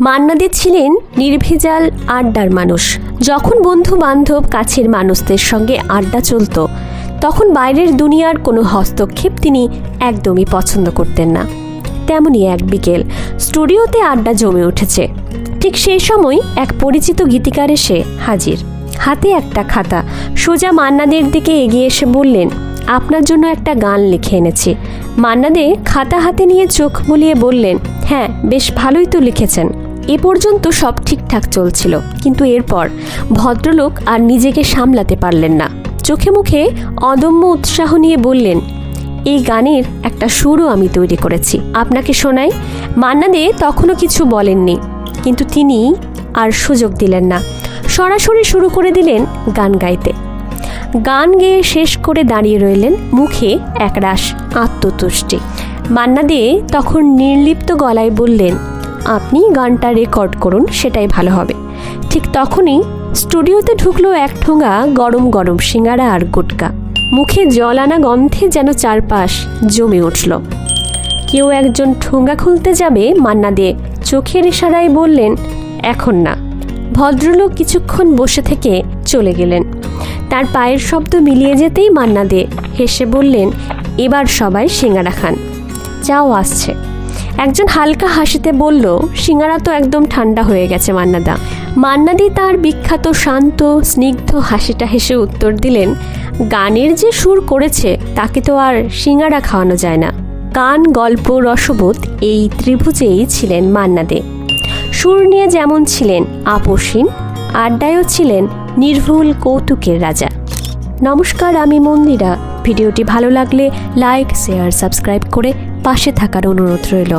মান্না দে ছিলেন নির্ভেজাল আড্ডার মানুষ। যখন বন্ধু বান্ধব কাছের মানুষদের সঙ্গে আড্ডা চলত, তখন বাইরের দুনিয়ার কোনো হস্তক্ষেপ তিনি একদমই পছন্দ করতেন না। তেমনই এক বিকেল স্টুডিওতে আড্ডা জমে উঠেছে। ঠিক সেই সময় এক পরিচিত গীতিকার এসে হাজির, হাতে একটা খাতা। সোজা মান্নাদের দিকে এগিয়ে এসে বললেন, আপনার জন্য একটা গান লিখে এনেছি। মান্না দে খাতা হাতে নিয়ে চোখ বুলিয়ে বললেন, হ্যাঁ, বেশ ভালোই তো লিখেছেন। এ পর্যন্ত সব ঠিকঠাক চলছিল, কিন্তু এরপর ভদ্রলোক আর নিজেকে সামলাতে পারলেন না। চোখে মুখে অদম্য উৎসাহ নিয়ে বললেন, এই গানের একটা সুরও আমি তৈরি করেছি, আপনাকে শোনাই। মান্না দে তখনও কিছু বলেননি, কিন্তু তিনি আর সুযোগ দিলেন না। সরাসরি শুরু করে দিলেন গান গাইতে। গান গেয়ে শেষ করে দাঁড়িয়ে রইলেন, মুখে একরাশ আত্মতুষ্টি। মান্না দে তখন নির্লিপ্ত গলায় বললেন, আপনি গানটা রেকর্ড করুন, সেটাই ভালো হবে। ঠিক তখনই স্টুডিওতে ঢুকলো এক ঠোঙা গরম গরম সিঙ্গারা আর গুটকা। মুখে জল আনা গন্ধে যেন চারপাশ জমে উঠল। কেউ একজন ঠোঙা খুলতে যাবে, মান্না দে চোখের ইশারায় বললেন, এখন না। ভদ্রলোক কিছুক্ষণ বসে থেকে চলে গেলেন। তার পায়ের শব্দ মিলিয়ে যেতেই মান্না দে হেসে বললেন, এবার সবাই সিঙ্গারা খান, যাও আসছে। একজন হালকা হাসিতে বলল, সিঙ্গারা তো একদম ঠান্ডা হয়ে গেছে মান্নাদা। মান্না দি তার বিখ্যাত শান্ত স্নিগ্ধ হাসিটা হেসে উত্তর দিলেন, গানের যে সুর করেছে তাকে তো আর সিঙ্গারা খাওয়ানো যায় না। গান, গল্প, রসবোধ এই ত্রিভুজেই ছিলেন মান্না দে। সুর নিয়ে যেমন ছিলেন আপসীন, আড্ডায়ও ছিলেন নির্ভুল কৌতুকের রাজা। নমস্কার, আমি মন্দিরা। ভিডিওটি ভালো লাগলে লাইক, শেয়ার, সাবস্ক্রাইব করে পাশে থাকার অনুরোধ রইল।